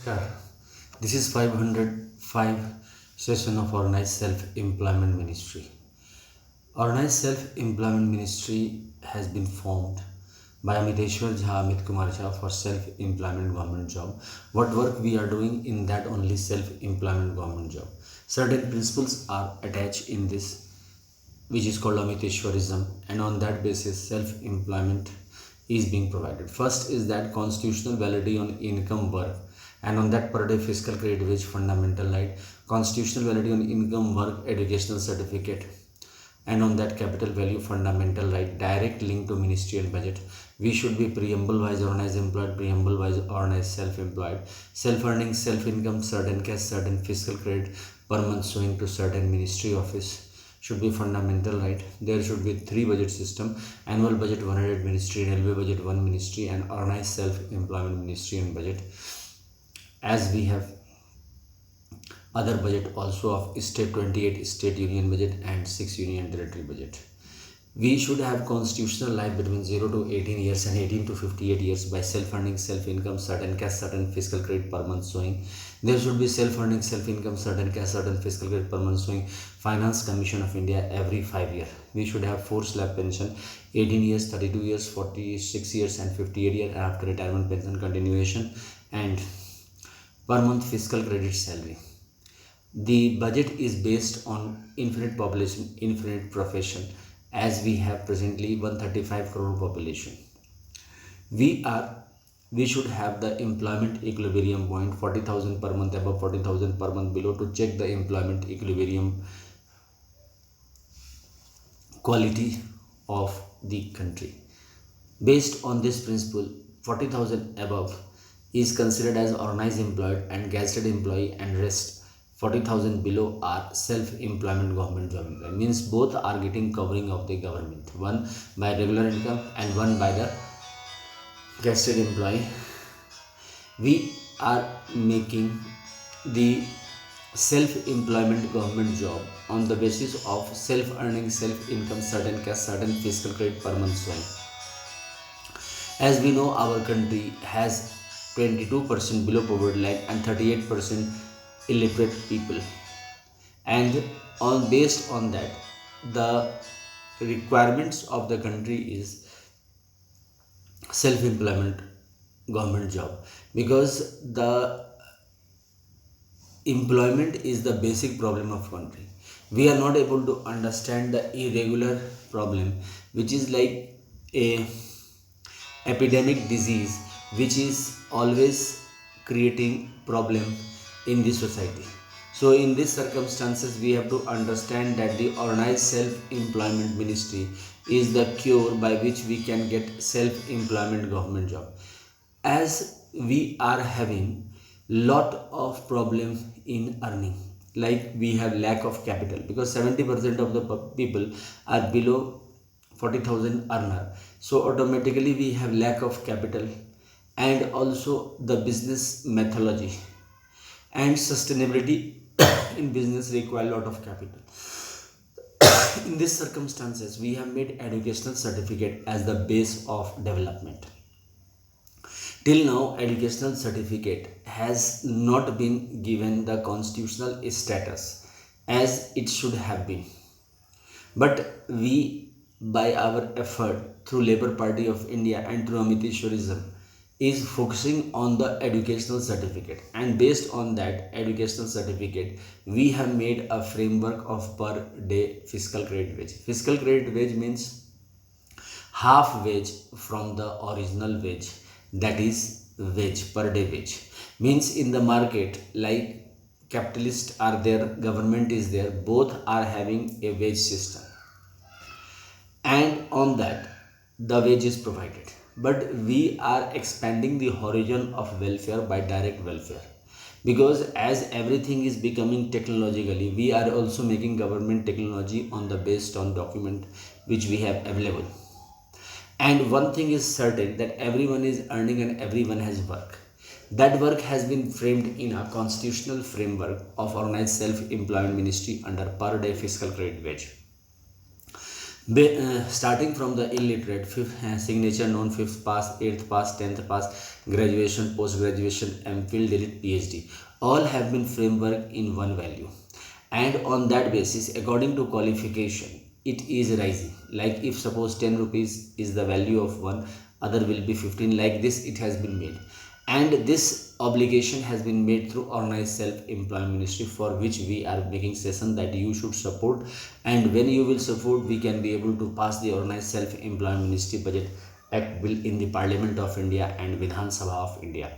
Yeah, this is 505 session of Organized Self-Employment Ministry. Organized Self-Employment Ministry has been formed by MinistryBudgetOSEMBisession for self-employment government job. What work we are doing in that only self-employment government job. Certain principles are attached in this, which is called Amiteshwarism, and on that basis self-employment is being provided. First is that constitutional validity on income work, and on that per day fiscal credit wage fundamental right, constitutional validity on income work educational certificate, and on that capital value fundamental right, direct link to ministerial budget. We should be preamble wise organized employed, preamble wise organized self-employed, self-earning, self-income, certain cash, certain fiscal credit per month showing to certain ministry office should be fundamental right. There should be 3 budget system: annual budget 100 ministry, railway budget 1 ministry, and organized self-employment ministry and budget. As we have other budget also of state, 28 state union budget and 6 union territory budget. We should have constitutional life between 0 to 18 years and 18 to 58 years by self-earning, self-income, certain cash, certain fiscal credit per month showing. There should be self-earning, self-income, certain cash, certain fiscal credit per month showing. Finance Commission of India every 5 years. We should have 4 slab pension, 18 years, 32 years, 46 years and 58 years after retirement pension continuation, and per month fiscal credit salary. The budget is based on infinite population, infinite profession, as we have presently 135 crore population. We should have the employment equilibrium point, 40,000 per month above, 40,000 per month below, to check the employment equilibrium quality of the country. Based on this principle, 40,000 above is considered as organized employed and gazetted employee, and rest 40,000 below are self-employment government job employee. Means both are getting covering of the government, one by regular income and one by the gazetted employee. We are making the self-employment government job on the basis of self-earning, self-income, certain cash, certain fiscal credit per month showing. As we know, our country has 22% below poverty line and 38% illiterate people, and based on that, the requirements of the country is self-employment government job, because the employment is the basic problem of country. We are not able to understand the irregular problem, which is like a epidemic disease which is always creating problem in the society. So in these circumstances, we have to understand that the organized self-employment ministry is the cure by which we can get self-employment government job. As we are having lot of problem in earning, like we have lack of capital, because 70% of the people are below 40,000 earner, so automatically we have lack of capital, and also the business methodology and sustainability in business require a lot of capital. In these circumstances, we have made educational certificate as the base of development. Till now, educational certificate has not been given the constitutional status as it should have been. But we, by our effort through Labour Party of India and through Amiteshwarism, is focusing on the educational certificate, and based on that educational certificate, we have made a framework of per day fiscal credit wage. Fiscal credit wage means half wage from the original wage, that is wage, per day wage. Means in the market, like capitalists are there, government is there, both are having a wage system, and on that the wage is provided. But we are expanding the horizon of welfare by direct welfare, because as everything is becoming technologically, we are also making government technology on the based on document which we have available. And one thing is certain, that everyone is earning and everyone has work. That work has been framed in a constitutional framework of organized self-employment ministry under per day fiscal credit wage. Starting from the illiterate, fifth signature known, fifth pass, eighth pass, 10th pass, graduation, post graduation, MPhil, delete, PhD, all have been framework in one value, and on that basis, according to qualification, it is rising. Like if suppose 10 rupees is the value of one, other will be 15. Like this, it has been made, and this obligation has been made through Organized Self-Employment Ministry, for which we are making session that you should support. And when you will support, we can be able to pass the Organized Self-Employment Ministry Budget Act bill in the Parliament of India and Vidhan Sabha of India.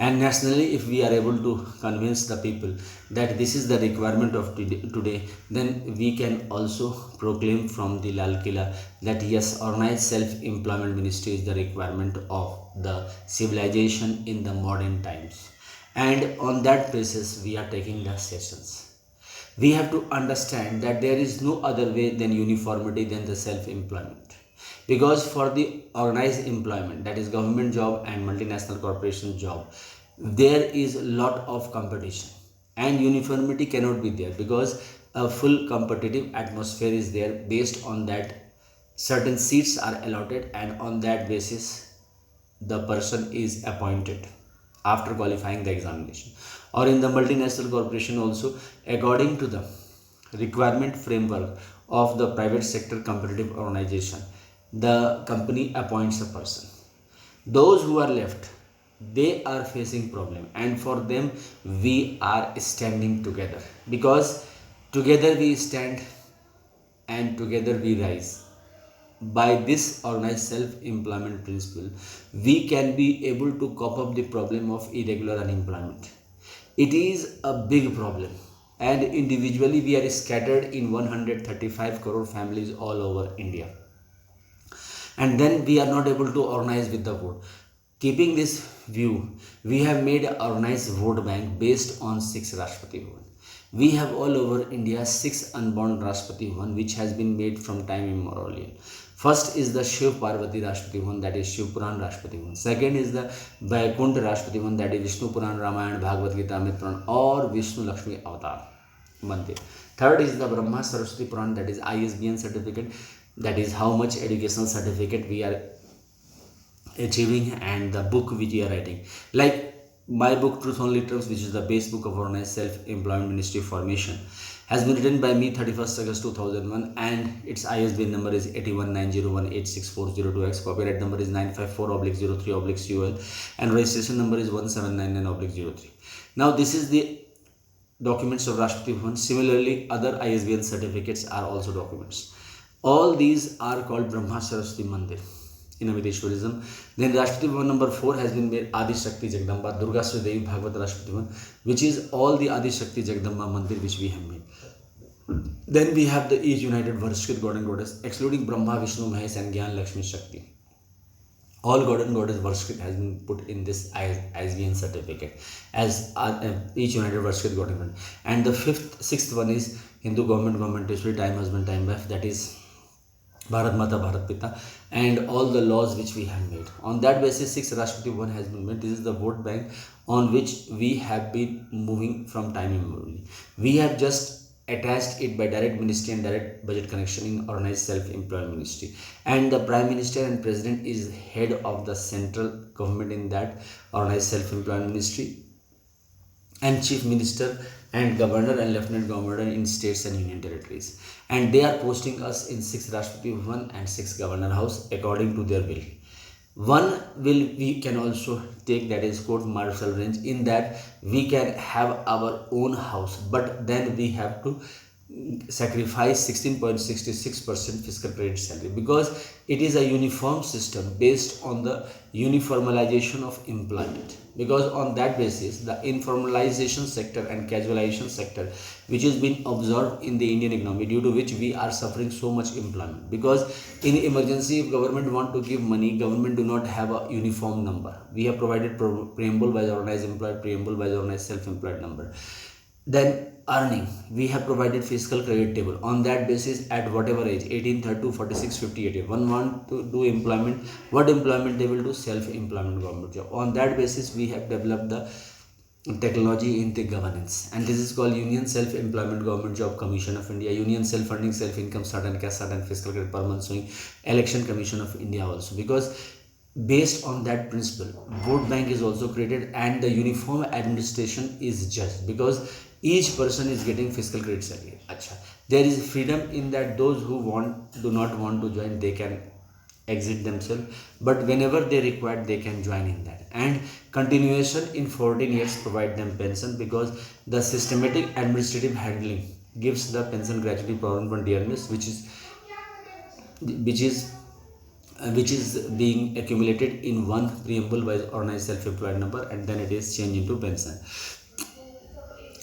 And nationally, if we are able to convince the people that this is the requirement of today, then we can also proclaim from the Lal Killa that yes, Organized Self-Employment Ministry is the requirement of the civilization in the modern times. And on that basis, we are taking the sessions. We have to understand that there is no other way than uniformity than the self-employment, because for the organized employment, that is government job and multinational corporation job, there is a lot of competition, and uniformity cannot be there, because a full competitive atmosphere is there. Based on that, certain seats are allotted, and on that basis the person is appointed after qualifying the examination. Or in the multinational corporation also, according to the requirement framework of the private sector competitive organization, the company appoints a person. Those who are left, they are facing problem, and for them we are standing together, because together we stand and together we rise. By this organized self-employment principle, we can be able to cope up the problem of irregular unemployment. It is a big problem, and individually we are scattered in 135 crore families all over India, and then we are not able to organize with the vote. Keeping this view, we have made an organized vote bank based on 6 Rashtrapati Bhavan. We have all over India 6 unborn Rashtrapati Bhavan, which has been made from time immemorial. First is the Shiv Parvati Rashtrapati Bhavan, that is Shiv Puran Rashtrapati Bhavan. Second is the Vaikunt Rashtrapati Bhavan, that is Vishnu Puran, Ramayana, Bhagavad Gita, Amrit Puran, or Vishnu Lakshmi Avatar Mandir. Third is the Brahma Saraswati Puran, that is ISBN certificate, that is how much educational certificate we are achieving, and the book which we are writing. Like my book Truth Only Terms, which is the base book of Organized Self-Employment Ministry formation, has been written by me 31st August 2001, and its ISBN number is 8190186402X. Copyright number is 954/03/UL, and registration number is 1799/03. Now this is the documents of Rashtrapati Bhavan. Similarly, other ISBN certificates are also documents. All these are called Brahma Saraswati Mandir in Amiteshwarism. Then Rashtrapati Bhavan number 4 has been made Adi Shakti Jagdamba Durga Sri Devi Bhagavad Rashtrapati Bhavan, which is all the Adi Shakti Jagdamba Mandir which we have made. Then we have the each united Varshkrit God and Goddess, excluding Brahma, Vishnu, Mahesh and Gyan, Lakshmi, Shakti. All God and Goddess Varshkrit has been put in this ISBN certificate as each united Varshkrit God and Goddess. And the sixth one is Hindu government history, time husband, time wife, that is Bharat Mata, Bharat Pita, and all the laws which we have made. On that basis, 6 Rashtrapati Bhavan has been made. This is the vote bank on which we have been moving from time immemorial. We have just attached it by direct ministry and direct budget connection in Organized Self-Employment Ministry. And the Prime Minister and President is head of the central government in that Organized Self-Employment Ministry, and Chief Minister and Governor and Lieutenant Governor in states and union territories. And they are posting us in 6 Rashtrapati Bhavan and 6 Governor House according to their will. One will we can also take, that is court martial range. In that we can have our own house, but then we have to sacrifice 16.66% fiscal credit salary, because it is a uniform system based on the uniformalization of employment. Because on that basis, the informalization sector and casualization sector, which is being observed in the Indian economy, due to which we are suffering so much employment. Because in emergency, if government want to give money, government do not have a uniform number. We have provided preamble by the organized employed, preamble by the organized self-employed number. Then earning, we have provided fiscal credit table. On that basis, at whatever age, 18, 32, 46, 50, 80, one want to do employment, what employment they will do? Self-employment government job. On that basis, we have developed the technology in the governance, and this is called Union Self-Employment Government Job Commission of India, Union Self-Funding Self-Income Certain Caste Certain Fiscal Credit per month showing Election Commission of India also, because based on that principle vote bank is also created and the uniform administration is judged, because each person is getting fiscal credit salary. Acha, there is freedom in that. Those who do not want to join, they can exit themselves, but whenever they require they can join in that, and continuation in 14 years provide them pension, because the systematic administrative handling gives the pension gratuity program 20 years, which is which is being accumulated in one preamble by organized self-employed number, and then it is changed into pension.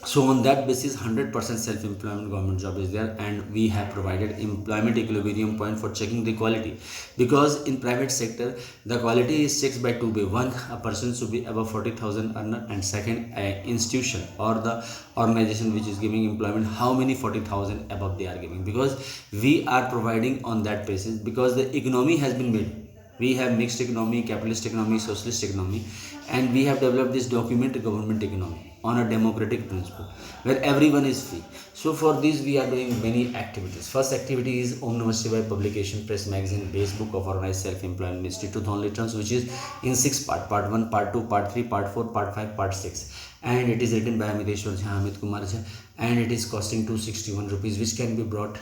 So on that basis 100% self-employment government job is there, and we have provided employment equilibrium point for checking the quality, because in private sector the quality is checked by two way. One, a person should be above 40,000 earner, and second, a institution or the organization which is giving employment, how many 40,000 above they are giving, because we are providing on that basis, because the economy has been made. We have mixed economy, capitalist economy, socialist economy, and we have developed this document government economy on a democratic principle where everyone is free. So for this we are doing many activities. First activity is Om Namah Shivaya publication, press magazine, base book of Organized Self-Employment Ministry 2000 returns, which is in 6 part: part 1, part 2, part 3, part 4, part 5, part 6, and it is written by MinistryBudgetOSEMBISession, and it is costing 261 rupees, which can be brought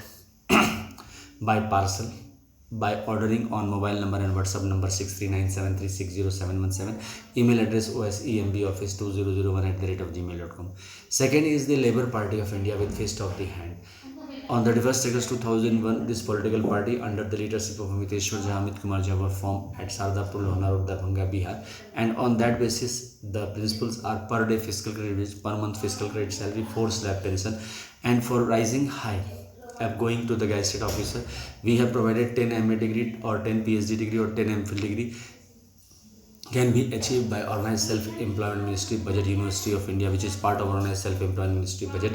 by parcel by ordering on mobile number and WhatsApp number 6397360717, email address osembaoffice2001@gmail.com. Second is the Labour Party of India with fist of the hand. On 31st August 2001, this political party under the leadership of JobAmitkumarJha were formed at Sardapur, Lohnarok, Darbhanga, Bihar, and on that basis the principles are per day fiscal credit, per month fiscal credit salary, 4 slab pension, and for rising high going to the gazetted officer, we have provided 10 MA degree or 10 PhD degree or 10 MPhil degree can be achieved by Organized Self-Employment Ministry Budget University of India, which is part of Organized Self-Employment Ministry budget.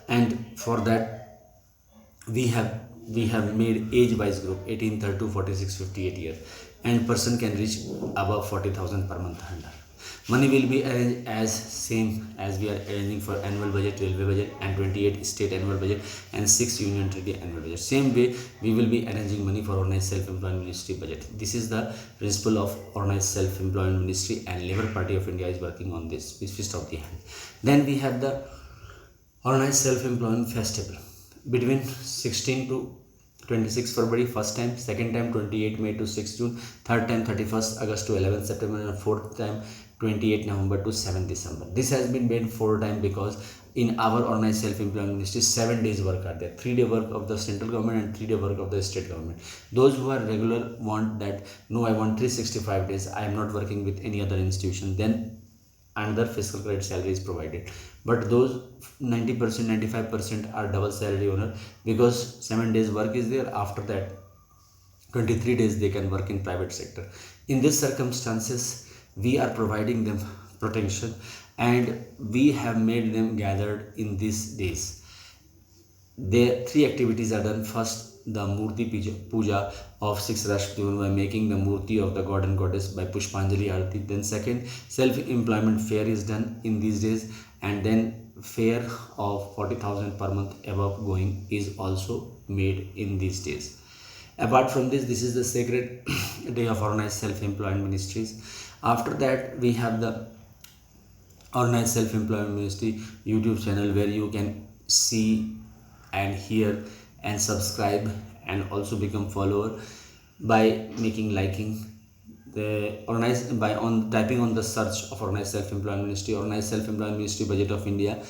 And for that we have made age wise group 18 32 46 58 years, and person can reach above 40,000 per month under. Money will be arranged as same as we are arranging for annual budget, railway budget, and 28 state annual budget and 6 union territory annual budget. Same way we will be arranging money for Organized Self-Employment Ministry budget. This is the principle of Organized Self-Employment Ministry, and Labour Party of India is working on this with fist of the hand. Then we have the Organized Self-Employment Festival between 16 to 26 February, first time; second time 28 May to 6 June; third time 31st August to 11 September; and fourth time 28 November to 7 December. This has been made 4 times because in our Organized Self-Employment Ministry 7 days work are there, 3 day work of the central government and 3 day work of the state government. Those who are regular want that, no, I want 365 days, I am not working with any other institution, then another fiscal credit salary is provided. But those 90% 95% are double salary owner, because 7 days work is there, after that 23 days they can work in private sector. In these circumstances we are providing them protection, and we have made them gathered in these days. There 3 activities are done. First, the Murti Puja of 6 Rashtravan by making the Murti of the god and goddess by Pushpanjali Arati. Then second, self-employment fair is done in these days, and then fair of 40,000 per month above going is also made in these days. Apart from this, this is the sacred day of Organized Self-Employment Ministries. After that, we have the Organized Self-Employment Ministry YouTube channel, where you can see and hear and subscribe and also become follower by liking the organized by on typing on the search of Organized Self-Employment Ministry, Organized Self-Employment Ministry Budget of India,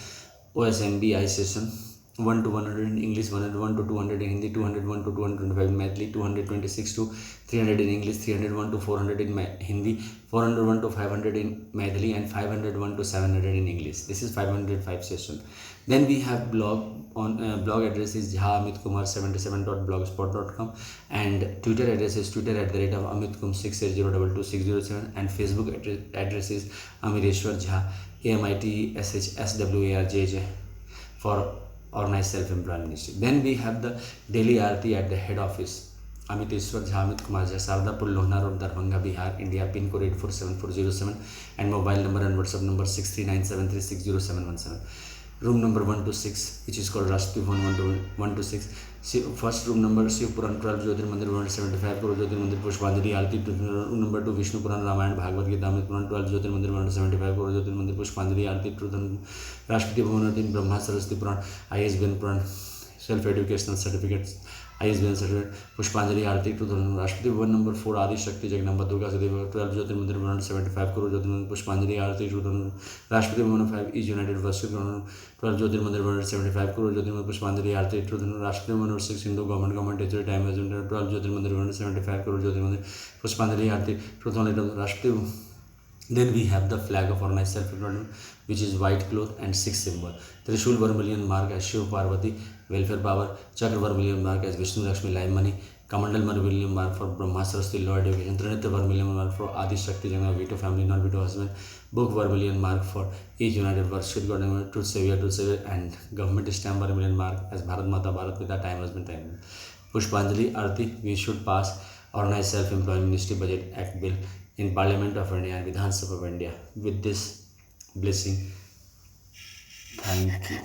OSMBisession, 1 to 100 in English, 101 to 200 in Hindi, 201 to 225 in Mathli, 226 to 300 in English, 301 to 400 in Hindi, 401 to 500 in Mathli, and 501 to 700 in English. This is 505 session. Then we have blog on blog address is JobAmitkumarJha77.blogspot.com, and Twitter address is Twitter@AmitKum68022607, and Facebook address is AmitShwarJha, AmitShwarJha for Organized Self-Employment Ministry. Then we have the daily Aarti at the head office Amiteshwar Jha, Amit Kumar Jha, Sardapur, Lohna Road, Darbhanga, Bihar, India, pin code 847407, and mobile number and WhatsApp number 6397360717. Room number 126, which is called Rashtriya Bhavan 126. First room number Shivpuran 12 Jyotirmandir 175 crore Jyotirmandir Pushpanjali Aarti. Room number 2 Vishnu Puran Ramayana Bhagavad Gita Amit Puran 12 Jyotirmandir 175 crore Jyotirmandir Pushpanjali Aarti. Rashtrapati Bhavan 3 Brahma Saraswati Puran ISBN Puran self educational certificates ISBN certificate Pushpanjali Aarti 2000. Rashtrapati Bhavan number 4 Adi Shakti Jagdamba Durga Sadeva 12 Jyotirmandir 175 crore Jyotirmandir Pushpanjali Aarti 2000. Rashtrapati Bhavan 5 East United Varsity 12 Jyotirmandir 175 crore Jyotirmandir Pushpanjali Aarti 2000. Rashtrapati Bhavan 6 Hindu Government Teacher Time as 12 Jyotirmandir 175 crore Jyotirmandir Pushpanjali Aarti 2000. Rashtrapati. Then we have the flag of organized self-employment, which is white cloth and 6 symbol. Trishul Vermilion mark as Shiv Parvati welfare power. Chakra Vermilion mark as Vishnu Lakshmi live money. Kamandal Vermilion mark for Brahma Saraswati law education. Trinitya Vermilion mark for Adi Shakti Jagna Veto family non veto husband. Book Vermilion mark for each united work with God truth savior, and government stamp Vermilion mark as Bharat Mata Bharat Pita time has been time. Pushpanjali Aarti. We should pass Organized Self-Employment Ministry Budget Act Bill in Parliament of India and Vidhan Sabha of India. With this blessing, thank you.